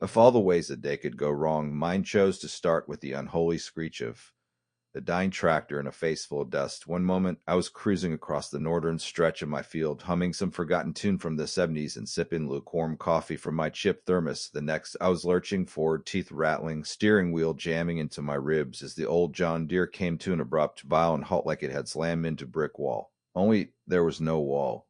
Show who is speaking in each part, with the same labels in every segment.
Speaker 1: Of all the ways a day could go wrong, mine chose to start with the unholy screech of the dying tractor in a face full of dust. One moment, I was cruising across the northern stretch of my field, humming some forgotten tune from the '70s and sipping lukewarm coffee from my chip thermos. The next, I was lurching forward, teeth rattling, steering wheel jamming into my ribs as the old John Deere came to an abrupt, violent halt like it had slammed into brick wall. Only there was no wall,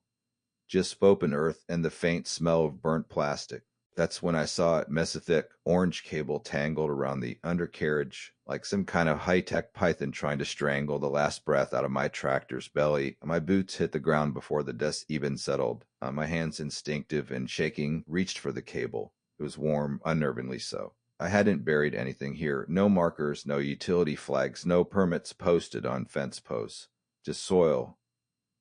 Speaker 1: just open earth and the faint smell of burnt plastic. That's when I saw it, mesothick orange cable tangled around the undercarriage, like some kind of high-tech python trying to strangle the last breath out of my tractor's belly. My boots hit the ground before the dust even settled. My hands, instinctive and shaking, reached for the cable. It was warm, unnervingly so. I hadn't buried anything here. No markers, no utility flags, no permits posted on fence posts. Just soil.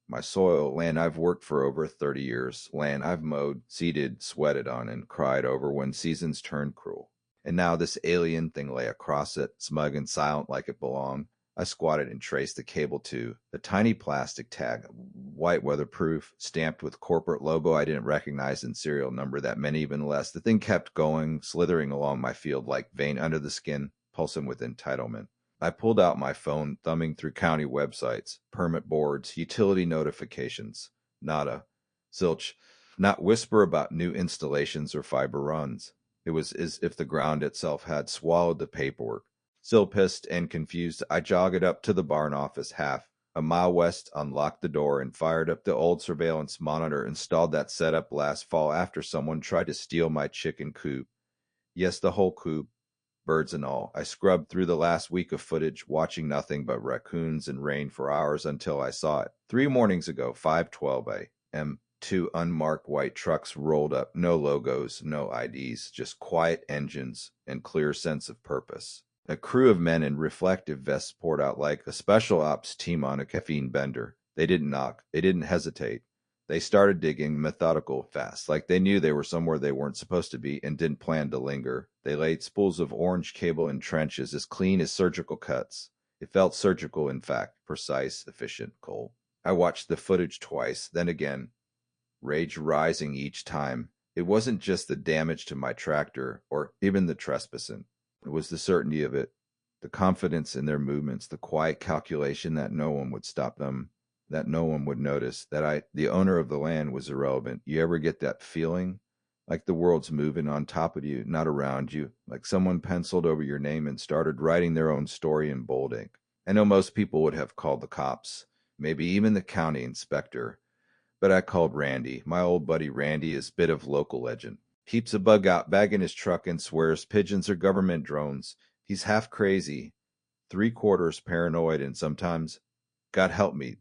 Speaker 1: My soil, land I've worked for over 30 years, land I've mowed, seeded, sweated on, and cried over when seasons turned cruel. And now this alien thing lay across it, smug and silent like it belonged. I squatted and traced the cable to the tiny plastic tag, white weatherproof, stamped with corporate logo I didn't recognize and serial number that meant even less. The thing kept going, slithering along my field like vein under the skin, pulsing with entitlement. I pulled out my phone, thumbing through county websites, permit boards, utility notifications. Nada. Zilch. Not whisper about new installations or fiber runs. It was as if the ground itself had swallowed the paperwork. Still pissed and confused, I jogged up to the barn office half a mile west, unlocked the door, and fired up the old surveillance monitor installed that setup last fall after someone tried to steal my chicken coop. Yes, the whole coop. Birds and all. I scrubbed through the last week of footage, watching nothing but raccoons and rain for hours until I saw it. 3 mornings ago, 5:12 a.m., 2 unmarked white trucks rolled up. No logos, no IDs, just quiet engines and clear sense of purpose. A crew of men in reflective vests poured out like a special ops team on a caffeine bender. They didn't knock. They didn't hesitate. They started digging, methodical, fast, like they knew they were somewhere they weren't supposed to be and didn't plan to linger. They laid spools of orange cable in trenches as clean as surgical cuts. It felt surgical, in fact, precise, efficient, cold. I watched the footage twice, then again, rage rising each time. It wasn't just the damage to my tractor, or even the trespassing. It was the certainty of it, the confidence in their movements, the quiet calculation that no one would stop them, that no one would notice, that the owner of the land, was irrelevant. You ever get that feeling? Like the world's moving on top of you, not around you, like someone penciled over your name and started writing their own story in bold ink. I know most people would have called the cops, maybe even the county inspector, but I called Randy. My old buddy Randy is a bit of local legend. Keeps a bug out bag in his truck and swears pigeons are government drones. He's half crazy, 3/4 paranoid, and sometimes, God help me,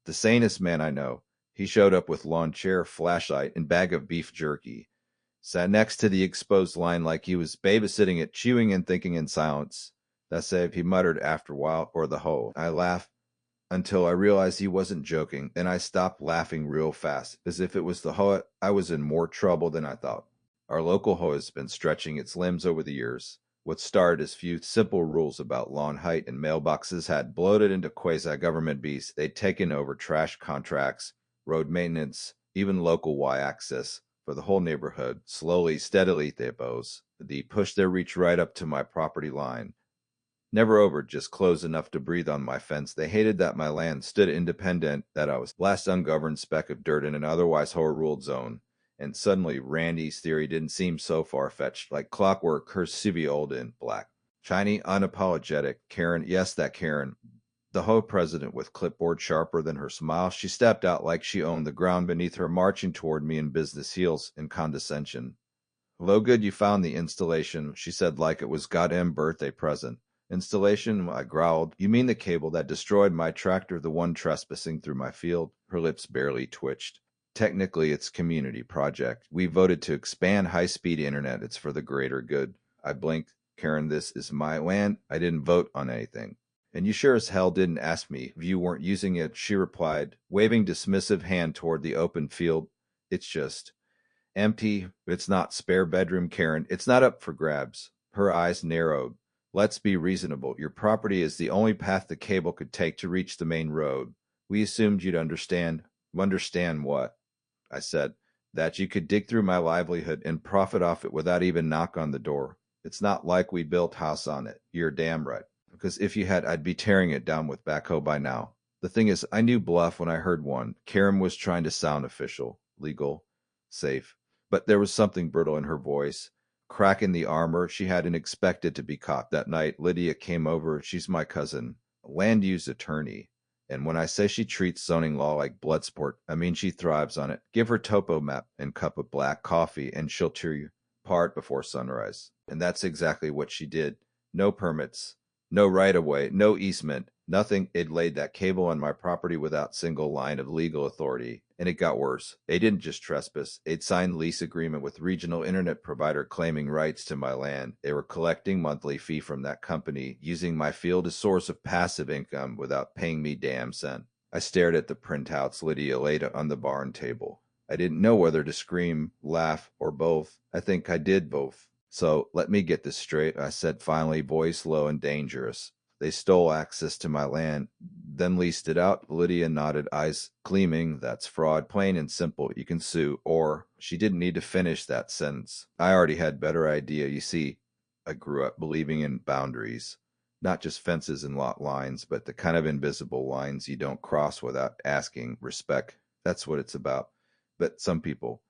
Speaker 1: the sanest man I know. He showed up with lawn chair, flashlight, and bag of beef jerky. Sat next to the exposed line like he was babysitting it, chewing and thinking in silence. That save, he muttered after a while, or the hoe. I laughed until I realized he wasn't joking, and I stopped laughing real fast, as if it was the hoe. I was in more trouble than I thought. Our local hoe has been stretching its limbs over the years. What started as few simple rules about lawn height and mailboxes had bloated into quasi-government beasts. They'd taken over trash contracts, road maintenance, even local Y access for the whole neighborhood. Slowly, steadily, they pushed their reach right up to my property line. Never over, just close enough to breathe on my fence. They hated that my land stood independent, that I was the last ungoverned speck of dirt in an otherwise Hoa-ruled zone. And suddenly, Randy's theory didn't seem so far-fetched, like clockwork, cursive old in black. Shiny, unapologetic. Karen, yes, that Karen. The Ho president with clipboard sharper than her smile. She stepped out like she owned the ground beneath her, marching toward me in business heels in condescension. Hello, good, you found the installation, she said like it was goddamn birthday present. Installation, I growled. You mean the cable that destroyed my tractor, the one trespassing through my field? Her lips barely twitched. Technically, it's a community project. We voted to expand high-speed internet. It's for the greater good. I blinked. Karen, this is my land. I didn't vote on anything. And you sure as hell didn't ask me if you weren't using it, she replied, waving dismissive hand toward the open field. It's just empty. It's not spare bedroom, Karen. It's not up for grabs. Her eyes narrowed. Let's be reasonable. Your property is the only path the cable could take to reach the main road. We assumed you'd understand. Understand what? I said. that you could dig through my livelihood and profit off it without even knock on the door. It's not like we built house on it. You're damn right. Because if you had, I'd be tearing it down with backhoe by now. The thing is, I knew bluff when I heard one. Karen was trying to sound official, legal, safe. But there was something brittle in her voice. Crack in the armor. She hadn't expected to be caught that night. Lydia came over. She's my cousin, a land use attorney. And when I say she treats zoning law like blood sport, I mean she thrives on it. Give her topo map and cup of black coffee, and she'll tear you apart before sunrise. And that's exactly what she did. No permits, no right-of-way, no easement, nothing. It laid that cable on my property without single line of legal authority. And it got worse. They didn't just trespass. They'd signed lease agreement with regional internet provider claiming rights to my land. They were collecting monthly fee from that company, using my field as source of passive income without paying me damn cent. I stared at the printouts Lydia laid on the barn table. I didn't know whether to scream, laugh, or both. I think I did both. So let me get this straight, I said finally, voice low and dangerous. They stole access to my land, then leased it out. Lydia nodded, eyes gleaming. That's fraud, plain and simple. You can sue. Or she didn't need to finish that sentence. I already had better idea. You see, I grew up believing in boundaries. Not just fences and lot lines, but the kind of invisible lines you don't cross without asking respect. That's what it's about. But some people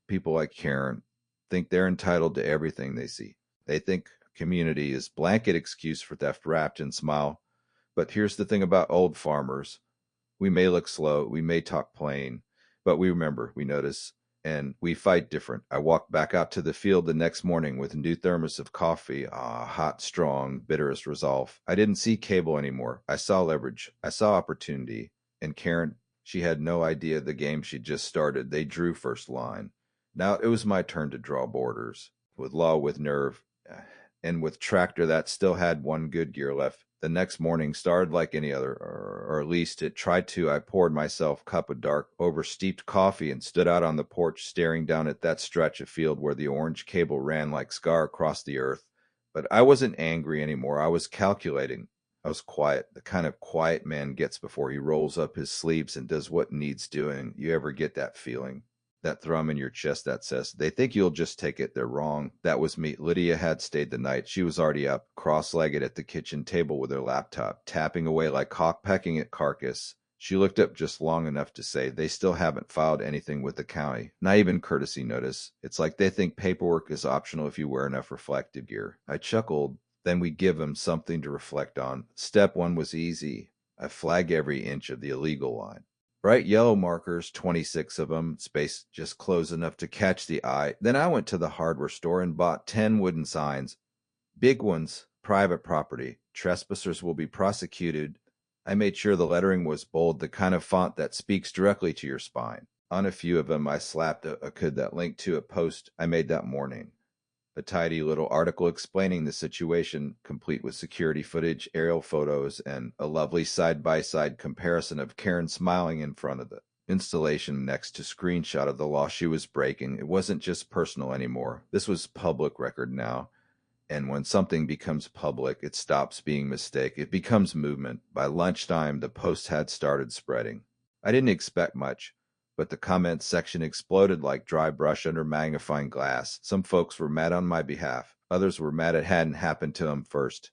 Speaker 1: like Karen, think they're entitled to everything they see. They think community is blanket excuse for theft wrapped in smile. But here's the thing about old farmers. We may look slow, we may talk plain, but we remember, we notice, and we fight different. I walked back out to the field the next morning with a new thermos of coffee, hot, strong, bitterest resolve. I didn't see cable anymore. I saw leverage. I saw opportunity. And Karen, she had no idea the game she'd just started. They drew first line. Now it was my turn to draw borders. With law, with nerve, and with tractor that still had one good gear left. The next morning started like any other, or at least it tried to. I poured myself a cup of dark, over-steeped coffee and stood out on the porch staring down at that stretch of field where the orange cable ran like scar across the earth. But I wasn't angry anymore. I was calculating. I was quiet, the kind of quiet man gets before he rolls up his sleeves and does what needs doing. You ever get that feeling? That thrum in your chest that says, they think you'll just take it. They're wrong. That was me. Lydia had stayed the night. She was already up, cross-legged at the kitchen table with her laptop, tapping away like hawk pecking at carcass. She looked up just long enough to say, they still haven't filed anything with the county. Not even courtesy notice. It's like they think paperwork is optional if you wear enough reflective gear. I chuckled. Then we give them something to reflect on. Step one was easy. I flag every inch of the illegal line. Bright yellow markers, 26 of them, spaced just close enough to catch the eye. Then I went to the hardware store and bought 10 wooden signs. Big ones, private property. Trespassers will be prosecuted. I made sure the lettering was bold, the kind of font that speaks directly to your spine. On a few of them, I slapped a code that linked to a post I made that morning. A tidy little article explaining the situation, complete with security footage, aerial photos, and a lovely side-by-side comparison of Karen smiling in front of the installation next to screenshot of the law she was breaking. It wasn't just personal anymore. This was public record now. And when something becomes public, it stops being mistake. It becomes movement. By lunchtime, the post had started spreading. I didn't expect much, but the comments section exploded like dry brush under magnifying glass. Some folks were mad on my behalf. Others were mad it hadn't happened to them first,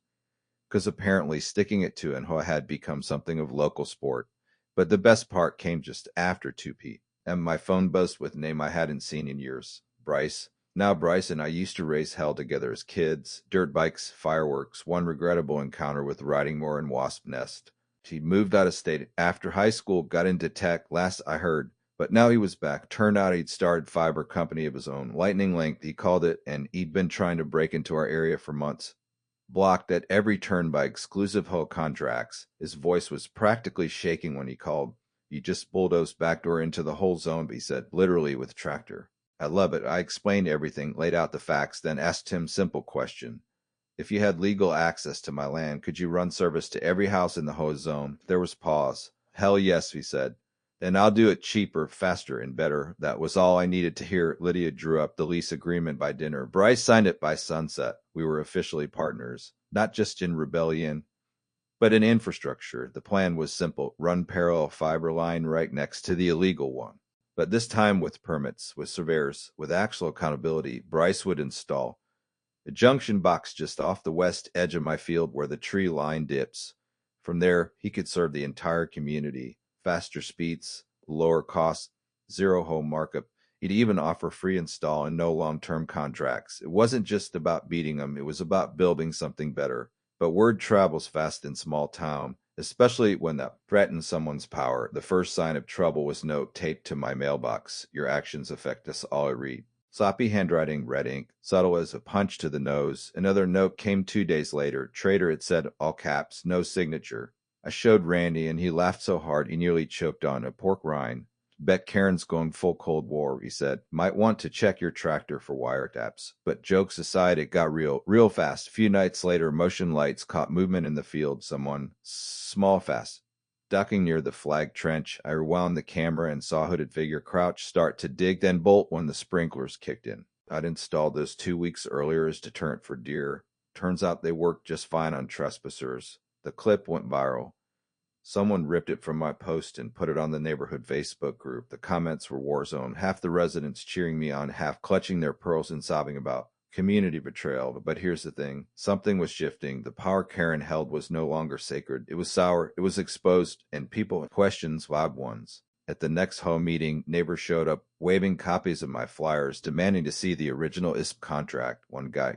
Speaker 1: because apparently sticking it to HOA had become something of local sport. But the best part came just after 2 p.m. and my phone buzzed with a name I hadn't seen in years. Bryce. Now Bryce and I used to raise hell together as kids. Dirt bikes, fireworks, one regrettable encounter with riding mower and wasp nest. He moved out of state after high school, got into tech, last I heard. But now he was back. Turned out he'd started fiber company of his own. Lightning Link, he called it, and he'd been trying to break into our area for months. Blocked at every turn by exclusive HOA contracts. His voice was practically shaking when he called. He just bulldozed backdoor into the whole zone, he said, literally with tractor. I love it. I explained everything, laid out the facts, then asked him simple question. If you had legal access to my land, could you run service to every house in the HOA zone? There was pause. Hell yes, he said. Then I'll do it cheaper, faster, and better. That was all I needed to hear. Lydia drew up the lease agreement by dinner. Bryce signed it by sunset. We were officially partners, not just in rebellion, but in infrastructure. The plan was simple. Run parallel fiber line right next to the illegal one. But this time with permits, with surveyors, with actual accountability, Bryce would install a junction box just off the west edge of my field where the tree line dips. From there, he could serve the entire community. Faster speeds, lower costs, zero home markup. He'd even offer free install and no long-term contracts. It wasn't just about beating them, it was about building something better. But word travels fast in small town, especially when that threatens someone's power. The first sign of trouble was note taped to my mailbox. Your actions affect us all, I read. Sloppy handwriting, red ink, subtle as a punch to the nose. Another note came 2 days later. Trader, it said, all caps, no signature. I showed Randy, and he laughed so hard he nearly choked on a pork rind. Bet Karen's going full Cold War, he said. Might want to check your tractor for wiretaps. But jokes aside, it got real fast. A few nights later, motion lights caught movement in the field. Someone, small fast, ducking near the flag trench. I rewound the camera and saw a hooded figure crouch, start to dig, then bolt when the sprinklers kicked in. I'd installed those 2 weeks earlier as deterrent for deer. Turns out they worked just fine on trespassers. The clip went viral. Someone ripped it from my post and put it on the neighborhood Facebook group. The comments were war zone, half the residents cheering me on, half clutching their pearls and sobbing about community betrayal. But here's the thing. Something was shifting. The power Karen held was no longer sacred. It was sour. It was exposed, and people questions, loud ones. At the next home meeting, neighbors showed up, waving copies of my flyers, demanding to see the original ISP contract. One guy,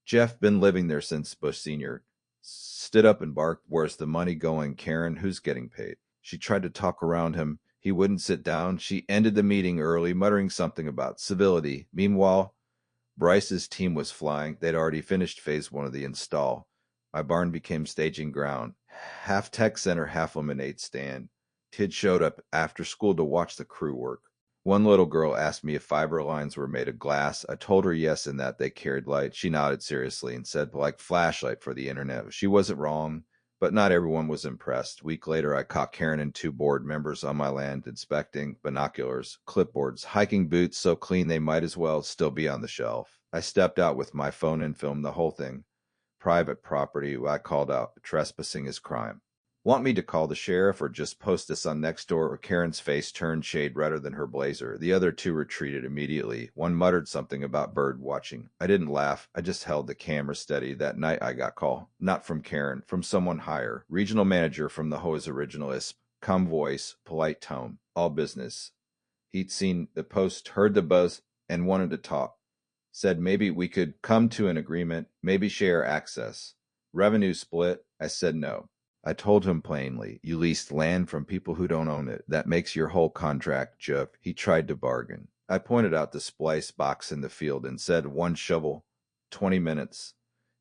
Speaker 1: Jeff, been living there since Bush Sr., stood up and barked, where's the money going, Karen? Who's getting paid? She tried to talk around him. He wouldn't sit down. She ended the meeting early, muttering something about civility. Meanwhile, Bryce's team was flying. They'd already finished phase 1 of the install. My barn became staging ground. Half tech center, half lemonade stand. Kids showed up after school to watch the crew work. One little girl asked me if fiber lines were made of glass. I told her yes and that they carried light. She nodded seriously and said, like flashlight for the internet. She wasn't wrong, but not everyone was impressed. A week later, I caught Karen and 2 board members on my land inspecting binoculars, clipboards, hiking boots so clean they might as well still be on the shelf. I stepped out with my phone and filmed the whole thing. Private property, I called out, trespassing is crime. Want me to call the sheriff or just post this on Nextdoor? Karen's face turned shade redder than her blazer. The other 2 retreated immediately. One muttered something about bird watching. I didn't laugh. I just held the camera steady. That night I got call. Not from Karen, from someone higher. Regional manager from the HOA's original ISP. Calm voice, polite tone. All business. He'd seen the post, heard the buzz, and wanted to talk. Said maybe we could come to an agreement, maybe share access. Revenue split. I said no. I told him plainly, you leased land from people who don't own it. That makes your whole contract junk. He tried to bargain. I pointed out the splice box in the field and said 1 shovel, 20 minutes,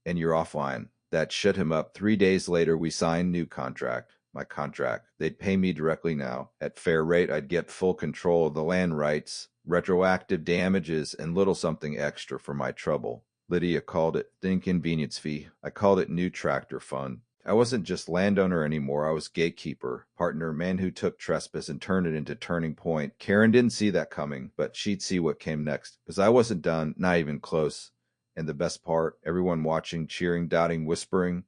Speaker 1: and you're offline. That shut him up. 3 days later, we signed new contract. My contract. They'd pay me directly now. At fair rate, I'd get full control of the land rights, retroactive damages, and little something extra for my trouble. Lydia called it the inconvenience fee. I called it new tractor fund. I wasn't just landowner anymore. I was gatekeeper, partner, man who took trespass and turned it into turning point. Karen didn't see that coming, but she'd see what came next, because I wasn't done, not even close. And the best part, everyone watching, cheering, doubting, whispering,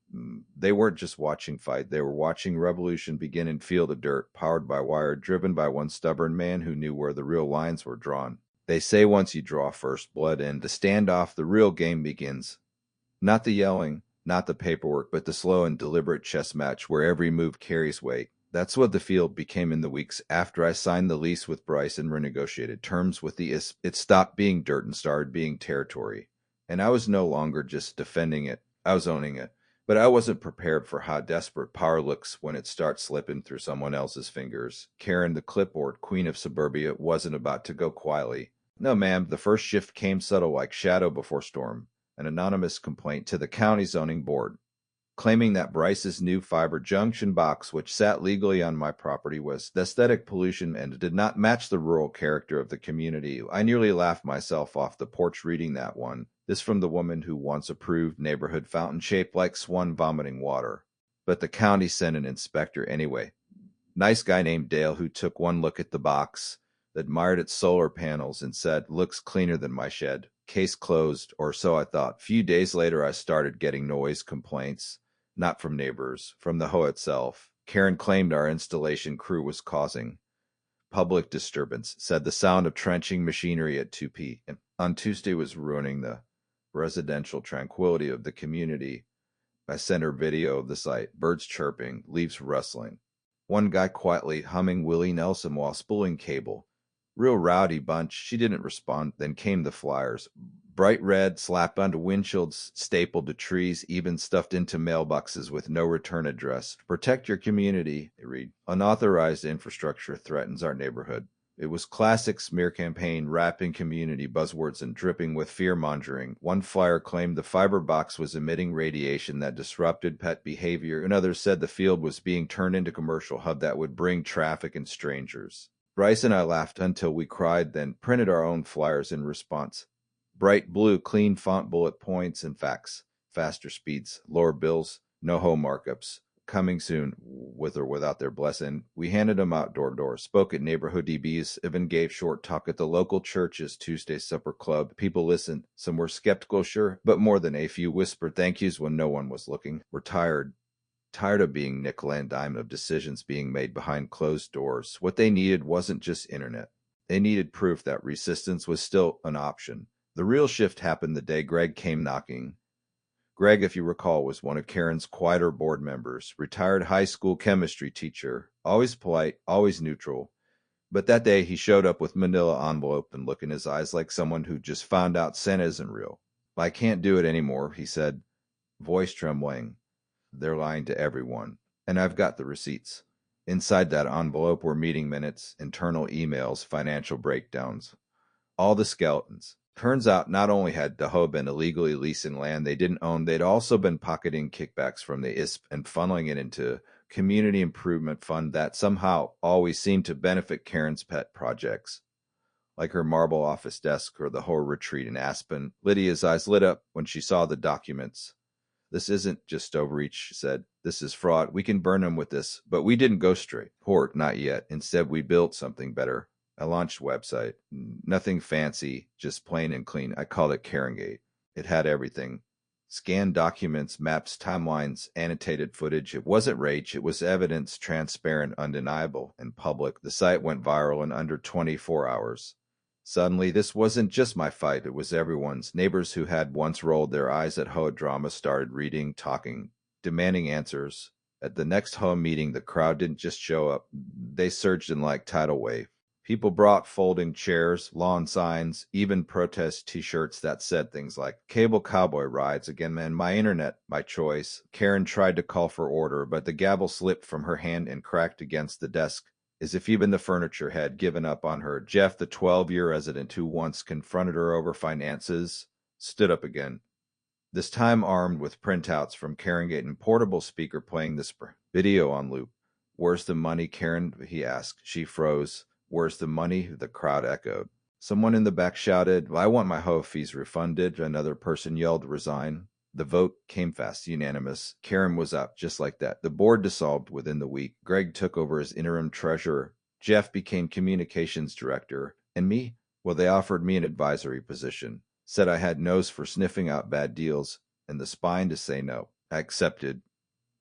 Speaker 1: they weren't just watching fight. They were watching revolution begin in field of dirt, powered by wire, driven by one stubborn man who knew where the real lines were drawn. They say once you draw first blood in, the standoff, the real game begins. Not the yelling, not the paperwork, but the slow and deliberate chess match where every move carries weight. That's what the field became in the weeks after I signed the lease with Bryce and renegotiated terms with the ISP. It stopped being dirt and started being territory. And I was no longer just defending it. I was owning it. But I wasn't prepared for how desperate power looks when it starts slipping through someone else's fingers. Karen, the clipboard queen of suburbia, wasn't about to go quietly. No, ma'am, the first shift came subtle like shadow before storm. An anonymous complaint to the county zoning board, claiming that Bryce's new fiber junction box, which sat legally on my property, was aesthetic pollution and did not match the rural character of the community. I nearly laughed myself off the porch reading that one. This from the woman who once approved neighborhood fountain shaped like swan vomiting water. But the county sent an inspector anyway. Nice guy named Dale who took one look at the box, admired its solar panels, and said, looks cleaner than my shed. Case closed, or so I thought. Few days later, I started getting noise complaints, not from neighbors, from the HOA itself. Karen claimed our installation crew was causing Public disturbance, said the sound of trenching machinery at 2 p.m. on Tuesday was ruining the residential tranquility of the community. I sent her video of the site, birds chirping, leaves rustling. One guy quietly humming Willie Nelson while spooling cable. Real rowdy bunch. She didn't respond. Then came the flyers. Bright red, slapped onto windshields, stapled to trees, even stuffed into mailboxes with no return address. Protect your community, they read. Unauthorized infrastructure threatens our neighborhood. It was classic smear campaign, wrapping community buzzwords and dripping with fear-mongering. One flyer claimed the fiber box was emitting radiation that disrupted pet behavior, and others said the field was being turned into a commercial hub that would bring traffic and strangers. Bryce and I laughed until we cried, then printed our own flyers in response. Bright blue, clean font bullet points and facts. Faster speeds, lower bills, no home markups. Coming soon, with or without their blessing. We handed them out door to door, spoke at neighborhood DBs, even gave short talk at the local church's Tuesday supper club. People listened. Some were skeptical, sure, but more than a few whispered thank yous when no one was looking. We're tired of being nickel and dime of decisions being made behind closed doors. What they needed wasn't just internet. They needed proof that resistance was still an option. The real shift happened the day Greg came knocking. Greg, if you recall, was one of Karen's quieter board members, retired high school chemistry teacher, always polite, always neutral. But that day he showed up with manila envelope and look in his eyes like someone who just found out Santa isn't real. I can't do it anymore, he said, voice trembling. They're lying to everyone. And I've got the receipts. Inside that envelope were meeting minutes, internal emails, financial breakdowns. All the skeletons. Turns out not only had the HOA been illegally leasing land they didn't own, they'd also been pocketing kickbacks from the ISP and funneling it into community improvement fund that somehow always seemed to benefit Karen's pet projects. Like her marble office desk or the HOA retreat in Aspen, Lydia's eyes lit up when she saw the documents. This isn't just overreach, she said. This is fraud. We can burn them with this, but we didn't go straight. Port, not yet. Instead, we built something better. I launched a website. Nothing fancy, just plain and clean. I called it Karengate. It had everything. Scanned documents, maps, timelines, annotated footage. It wasn't rage. It was evidence, transparent, undeniable, and public. The site went viral in under 24 hours. Suddenly, this wasn't just my fight. It was everyone's. Neighbors who had once rolled their eyes at HOA drama started reading, talking, demanding answers. At the next HOA meeting, the crowd didn't just show up. They surged in like tidal wave. People brought folding chairs, lawn signs, even protest t-shirts that said things like, Cable Cowboy rides again, man, my internet, my choice. Karen tried to call for order, but the gavel slipped from her hand and cracked against the desk, as if even the furniture had given up on her. Jeff, the 12-year resident who once confronted her over finances, stood up again. This time armed with printouts from Karengate and portable speaker playing this video on loop. Where's the money, Karen? He asked. She froze. Where's the money? The crowd echoed. Someone in the back shouted, I want my HOA fees refunded. Another person yelled, resign. The vote came fast, unanimous. Karen was out just like that. The board dissolved within the week. Greg took over as interim treasurer. Jeff became communications director. And me? Well, they offered me an advisory position. Said I had nose for sniffing out bad deals and the spine to say no. I accepted,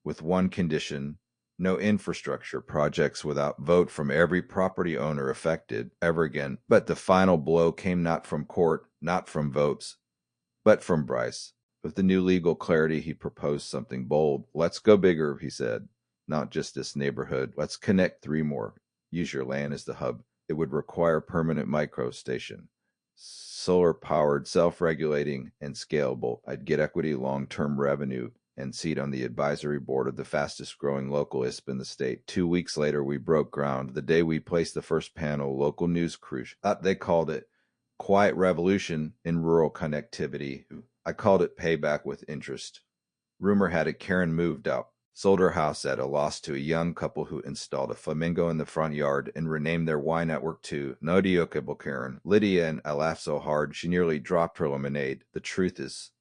Speaker 1: with one condition. No infrastructure projects without vote from every property owner affected ever again. But the final blow came not from court, not from votes, but from Bryce. With the new legal clarity, he proposed something bold. Let's go bigger, he said. Not just this neighborhood. Let's connect 3 more. Use your land as the hub. It would require permanent micro station. Solar-powered, self-regulating, and scalable. I'd get equity, long-term revenue, and seat on the advisory board of the fastest-growing local ISP in the state. 2 weeks later, we broke ground. The day we placed the first panel, local news crew, they called it Quiet Revolution in Rural Connectivity. I called it Payback with Interest. Rumor had it Karen moved out, sold her house at a loss to a young couple who installed a flamingo in the front yard and renamed their Y network to No Diokable Karen. Lydia and I laughed so hard she nearly dropped her lemonade. The truth is,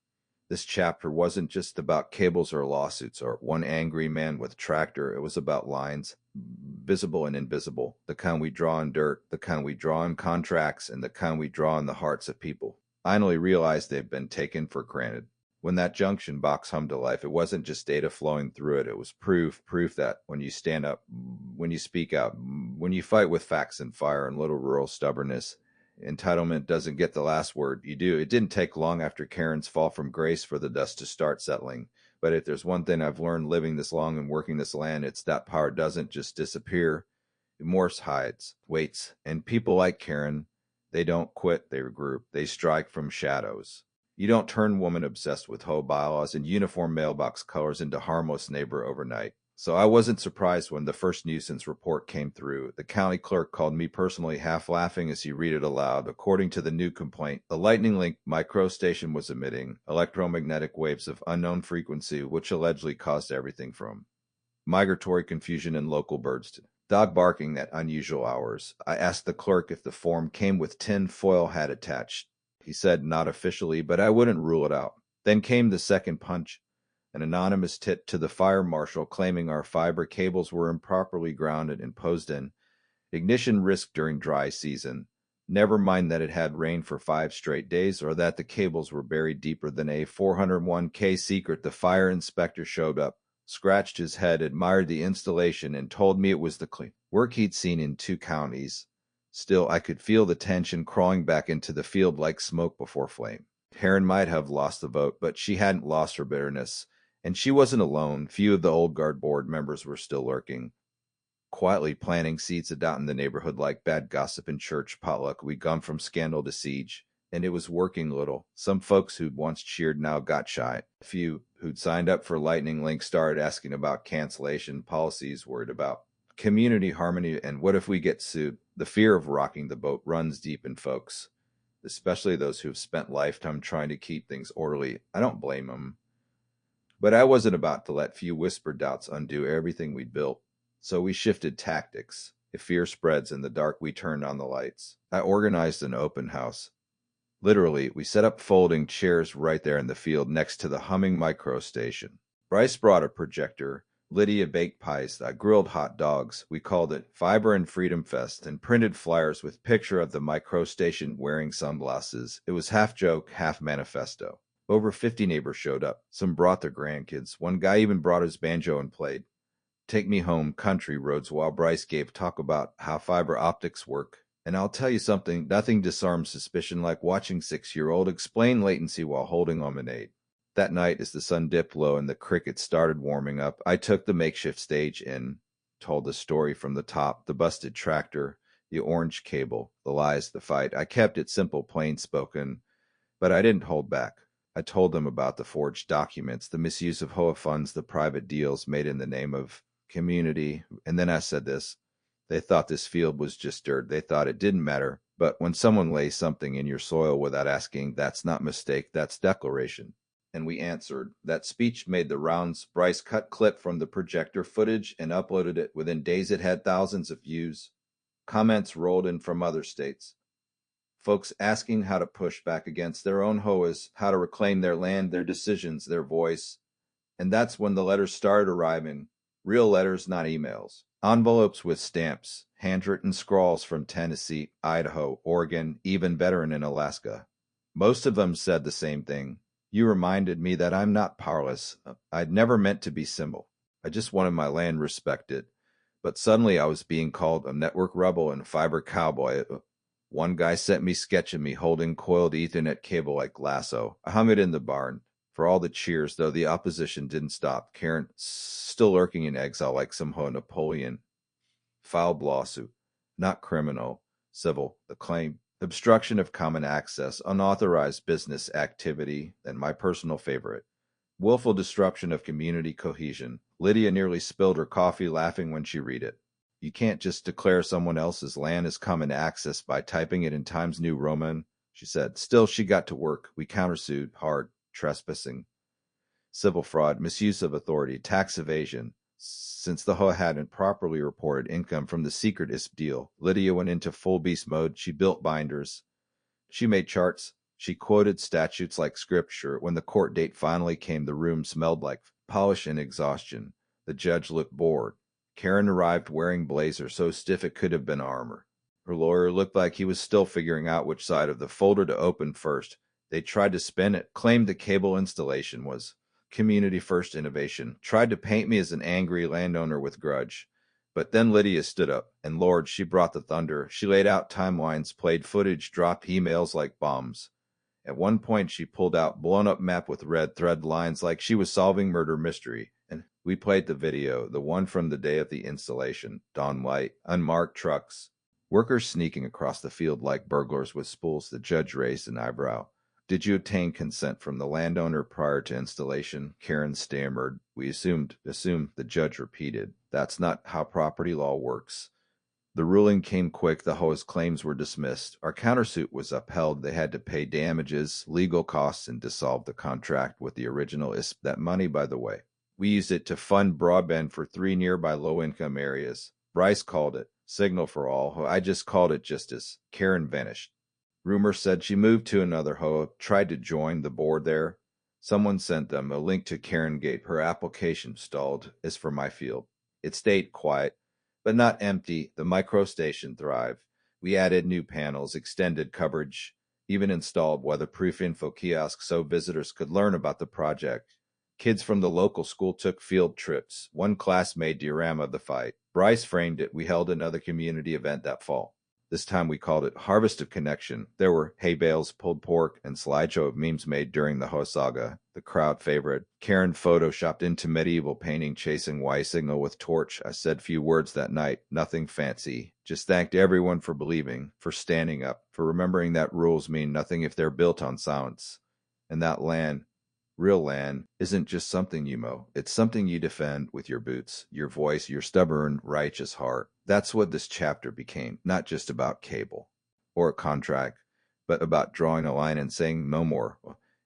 Speaker 1: this chapter wasn't just about cables or lawsuits or one angry man with a tractor. It was about lines, visible and invisible, the kind we draw in dirt, the kind we draw in contracts, and the kind we draw in the hearts of people. I only realized they've been taken for granted. When that junction box hummed to life, it wasn't just data flowing through it. It was proof that when you stand up, when you speak out, When you fight with facts and fire and little rural stubbornness, entitlement doesn't get the last word. You do. It didn't take long after Karen's fall from grace for the dust to start settling. But if there's one thing I've learned living this long and working this land, it's that power doesn't just disappear. It morphs, hides, waits. And people like Karen, they don't quit, they regroup. They strike from shadows. You don't turn woman obsessed with HOA bylaws and uniform mailbox colors into harmless neighbor overnight. So I wasn't surprised when the first nuisance report came through. The county clerk called me personally, half laughing as he read it aloud. According to the new complaint, the lightning link microstation was emitting electromagnetic waves of unknown frequency, which allegedly caused everything from migratory confusion in local birds to dog barking at unusual hours. I asked the clerk if the form came with tin foil hat attached. He said not officially, but I wouldn't rule it out. Then came the second punch. An anonymous tip to the fire marshal claiming our fiber cables were improperly grounded and posed in ignition risk during dry season. Never mind that it had rained for 5 straight days or that the cables were buried deeper than a 401k secret. The fire inspector showed up, scratched his head, admired the installation, and told me it was the clean work he'd seen in 2 counties. Still, I could feel the tension crawling back into the field like smoke before flame. Karen might have lost the vote, but she hadn't lost her bitterness. And she wasn't alone. Few of the old guard board members were still lurking, quietly planting seeds of doubt in the neighborhood like bad gossip in church potluck. We'd gone from scandal to siege, and it was working little. Some folks who'd once cheered now got shy. A few who'd signed up for Lightning Link started asking about cancellation policies, worried about community harmony, and what if we get sued? The fear of rocking the boat runs deep in folks, especially those who've spent lifetime trying to keep things orderly. I don't blame them. But I wasn't about to let few whispered doubts undo everything we'd built. So we shifted tactics. If fear spreads in the dark, we turned on the lights. I organized an open house. Literally, we set up folding chairs right there in the field next to the humming micro station. Bryce brought a projector. Lydia baked pies, grilled hot dogs. We called it Fiber and Freedom Fest and printed flyers with picture of the micro station wearing sunglasses. It was half joke, half manifesto. Over 50 neighbors showed up. Some brought their grandkids. One guy even brought his banjo and played Take Me Home Country Roads while Bryce gave talk about how fiber optics work. And I'll tell you something, nothing disarms suspicion like watching 6-year-old explain latency while holding lemonade. That night, as the sun dipped low and the crickets started warming up, I took the makeshift stage in, told the story from the top, the busted tractor, the orange cable, the lies, the fight. I kept it simple, plain spoken, but I didn't hold back. I told them about the forged documents, the misuse of HOA funds, the private deals made in the name of community. And then I said this. They thought this field was just dirt. They thought it didn't matter. But when someone lays something in your soil without asking, that's not mistake, that's declaration. And we answered. That speech made the rounds. Bryce cut clip from the projector footage and uploaded it. Within days, it had thousands of views. Comments rolled in from other states. Folks asking how to push back against their own HOAs, how to reclaim their land, their decisions, their voice. And that's when the letters started arriving. Real letters, not emails. Envelopes with stamps, handwritten scrawls from Tennessee, Idaho, Oregon, even veteran in Alaska. Most of them said the same thing. You reminded me that I'm not powerless. I'd never meant to be simple. I just wanted my land respected. But suddenly I was being called a network rebel and fiber cowboy. One guy sent me sketching me holding coiled Ethernet cable like lasso. I hung it in the barn. For all the cheers, though, the opposition didn't stop. Karen still lurking in exile like some hoe Napoleon. Filed lawsuit. Not criminal. Civil. The claim. Obstruction of common access. Unauthorized business activity. And my personal favorite. Willful disruption of community cohesion. Lydia nearly spilled her coffee laughing when she read it. You can't just declare someone else's land as common access by typing it in Times New Roman, she said. Still, she got to work. We countersued hard. Trespassing, civil fraud, misuse of authority, tax evasion. Since the HOA hadn't properly reported income from the secret ISP deal, Lydia went into full beast mode. She built binders. She made charts. She quoted statutes like scripture. When the court date finally came, the room smelled like polish and exhaustion. The judge looked bored. Karen arrived wearing blazer so stiff it could have been armor. Her lawyer looked like he was still figuring out which side of the folder to open first. They tried to spin it, claimed the cable installation was community first innovation, tried to paint me as an angry landowner with grudge. But then Lydia stood up, and Lord, she brought the thunder. She laid out timelines, played footage, dropped emails like bombs. At one point, she pulled out blown-up map with red thread lines like she was solving murder mystery. And we played the video, the one from the day of the installation. Dawn light, unmarked trucks, workers sneaking across the field like burglars with spools. The judge raised an eyebrow. Did you obtain consent from the landowner prior to installation? Karen stammered. We assumed. The judge repeated. That's not how property law works. The ruling came quick. The HOA's claims were dismissed. Our countersuit was upheld. They had to pay damages, legal costs, and dissolve the contract with the original ISP. That money, by the way, we used it to fund broadband for 3 nearby low-income areas. Bryce called it Signal for All. I just called it Justice. Karen vanished. Rumor said she moved to another HOA, tried to join the board there. Someone sent them a link to Karen Gate. Her application stalled. As for my field, it stayed quiet, but not empty. The microstation thrived. We added new panels, extended coverage, even installed weatherproof info kiosks so visitors could learn about the project. Kids from the local school took field trips. One class made diorama of the fight. Bryce framed it. We held another community event that fall. This time we called it Harvest of Connection. There were hay bales, pulled pork, and slideshow of memes made during the Ho saga. The crowd favorite. Karen photoshopped into medieval painting chasing Y signal with torch. I said few words that night, nothing fancy. Just thanked everyone for believing, for standing up, for remembering that rules mean nothing if they're built on silence. And that land, real land, isn't just something you mow. It's something you defend with your boots, your voice, your stubborn, righteous heart. That's what this chapter became, not just about cable or a contract, but about drawing a line and saying no more,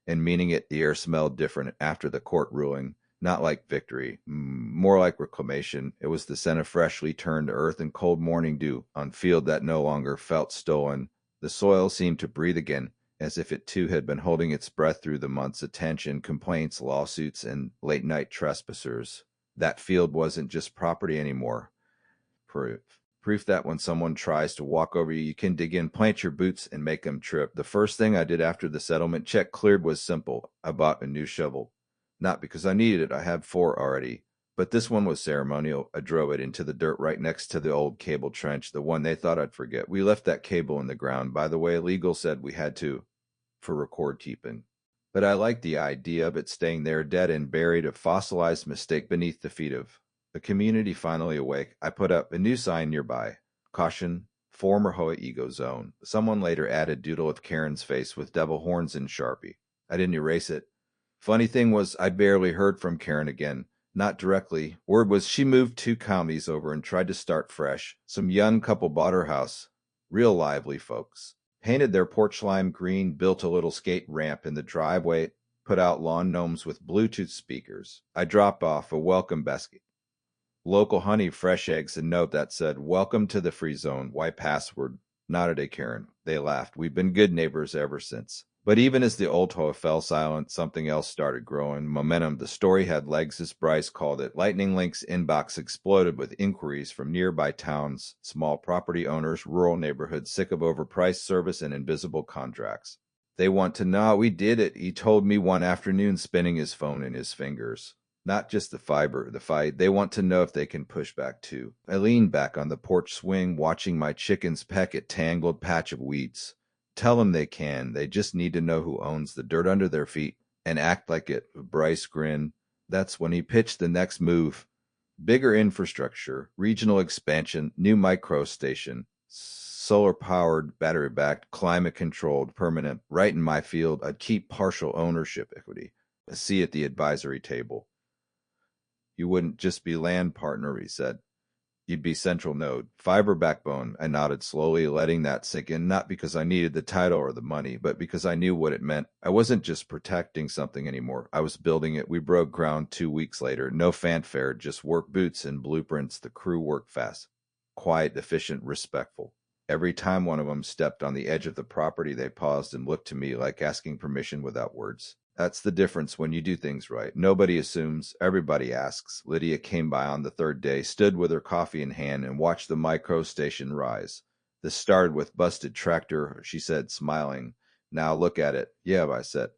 Speaker 1: and meaning it. The air smelled different after the court ruling, not like victory, more like reclamation. It was the scent of freshly turned earth and cold morning dew on field that no longer felt stolen. The soil seemed to breathe again, as if it too had been holding its breath through the months of tension, complaints, lawsuits, and late-night trespassers. That field wasn't just property anymore. Proof that when someone tries to walk over you, you can dig in, plant your boots, and make them trip. The first thing I did after the settlement check cleared was simple. I bought a new shovel. Not because I needed it, I had 4 already. But this one was ceremonial. I drove it into the dirt right next to the old cable trench, the one they thought I'd forget. We left that cable in the ground. By the way, legal said we had to, for record keeping. But I liked the idea of it staying there dead and buried, a fossilized mistake beneath the feet of the community finally awake. I put up a new sign nearby. Caution, former HOA ego zone. Someone later added doodle of Karen's face with devil horns in Sharpie. I didn't erase it. Funny thing was, I barely heard from Karen again. Not directly. Word was she moved 2 counties over and tried to start fresh. Some young couple bought her house. Real lively folks. Painted their porch lime green, built a little skate ramp in the driveway, put out lawn gnomes with Bluetooth speakers. I dropped off a welcome basket. Local honey, fresh eggs, and note that said, "Welcome to the free zone. Why password?" Nodded at Karen. They laughed. We've been good neighbors ever since. But even as the old HOA fell silent, something else started growing. Momentum. The story had legs, as Bryce called it. Lightning Link's inbox exploded with inquiries from nearby towns, small property owners, rural neighborhoods, sick of overpriced service and invisible contracts. They want to know we did it, he told me one afternoon, spinning his phone in his fingers. Not just the fiber, the fight. They want to know if they can push back too. I leaned back on the porch swing, watching my chickens peck at tangled patch of weeds. Tell them they can. They just need to know who owns the dirt under their feet and act like it. Bryce grinned. That's when he pitched the next move. Bigger infrastructure, regional expansion, new micro station, solar-powered, battery-backed, climate-controlled, permanent, right in my field. I'd keep partial ownership equity. A seat at the advisory table. You wouldn't just be land partner, he said. You'd be central node, fiber backbone. I nodded slowly, letting that sink in, not because I needed the title or the money, but because I knew what it meant. I wasn't just protecting something anymore. I was building it. We broke ground 2 weeks later. No fanfare, just work boots and blueprints. The crew worked fast. Quiet, efficient, respectful. Every time one of them stepped on the edge of the property, they paused and looked to me like asking permission without words. That's the difference when you do things right. Nobody assumes, everybody asks. Lydia came by on the 3rd day, stood with her coffee in hand, and watched the micro station rise. This started with busted tractor, she said, smiling. Now look at it. Yeah, I said.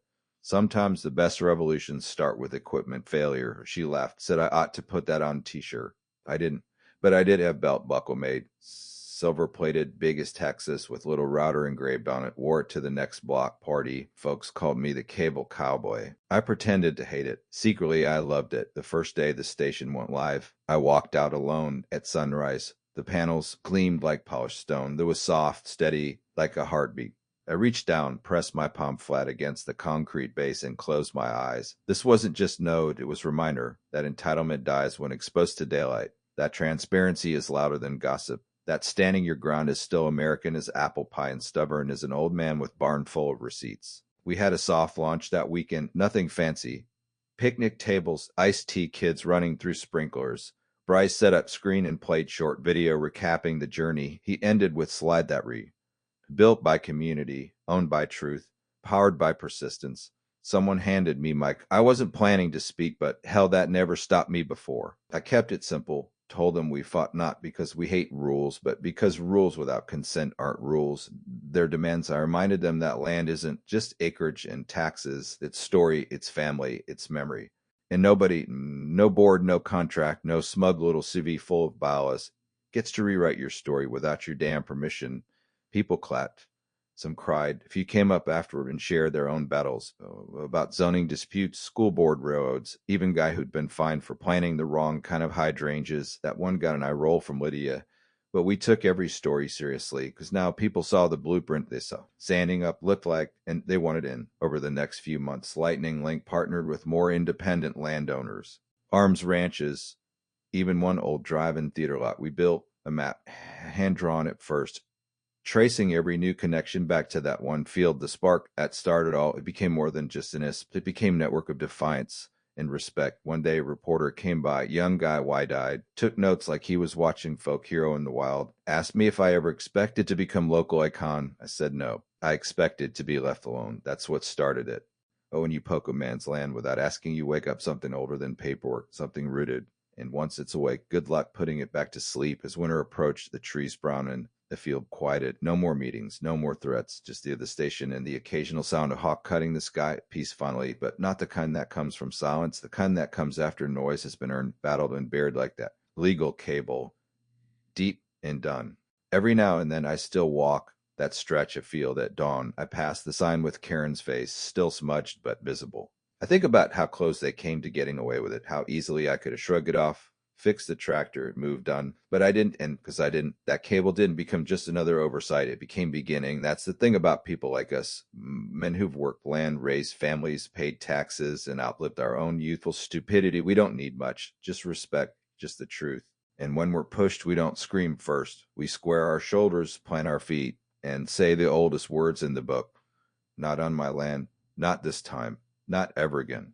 Speaker 1: Sometimes the best revolutions start with equipment failure. She laughed, said I ought to put that on a t-shirt. I didn't. But I did have belt buckle made, silver-plated, big as Texas, with little router engraved on it. Wore it to the next block party. Folks called me the cable cowboy. I pretended to hate it. Secretly, I loved it. The first day the station went live, I walked out alone at sunrise. The panels gleamed like polished stone. There was soft, steady, like a heartbeat. I reached down, pressed my palm flat against the concrete base, and closed my eyes. This wasn't just node, it was reminder that entitlement dies when exposed to daylight, that transparency is louder than gossip, that standing your ground is still American as apple pie and stubborn as an old man with barn full of receipts. We had a soft launch that weekend, nothing fancy. Picnic tables, iced tea, kids running through sprinklers. Bryce set up screen and played short video recapping the journey. He ended with slide that re. Built by community, owned by truth, powered by persistence. Someone handed me my... I wasn't planning to speak, but hell, that never stopped me before. I kept it simple, told them we fought not because we hate rules, but because rules without consent aren't rules. Their demands, I reminded them that land isn't just acreage and taxes. It's story, it's family, it's memory. And nobody, no board, no contract, no smug little CV full of bias gets to rewrite your story without your damn permission. People clapped. Some cried. A few came up afterward and shared their own battles about zoning disputes, school board railroads, even guy who'd been fined for planting the wrong kind of hydrangeas. That one got an eye roll from Lydia. But we took every story seriously because now people saw the blueprint they saw. Sanding up looked like, and they wanted in. Over the next few months, Lightning Link partnered with more independent landowners. Arms ranches, even one old drive-in theater lot. We built a map, hand-drawn at first, tracing every new connection back to that one field. The spark that started all, it became more than just an ISP. It became a network of defiance and respect. One day a reporter came by, young guy, wide-eyed, took notes like he was watching folk hero in the wild, asked me if I ever expected to become local icon. I said no. I expected to be left alone. That's what started it. Oh, and you poke a man's land without asking, you wake up something older than paperwork, something rooted. And once it's awake, good luck putting it back to sleep. As winter approached, the trees brown and the field quieted. No more meetings, no more threats, just the station and the occasional sound of hawk cutting the sky. Peace finally, but not the kind that comes from silence, the kind that comes after noise has been earned, battled, and buried like that legal cable, deep and done. Every now and then I still walk that stretch of field at dawn. I pass the sign with Karen's face, still smudged but visible. I think about how close they came to getting away with it, how easily I could have shrugged it off, fixed the tractor, moved on. But I didn't, and because I didn't, that cable didn't become just another oversight. It became beginning. That's the thing about people like us, men who've worked land, raised families, paid taxes, and outlived our own youthful stupidity. We don't need much, just respect, just the truth. And when we're pushed, we don't scream first. We square our shoulders, plant our feet, and say the oldest words in the book. Not on my land, not this time, not ever again.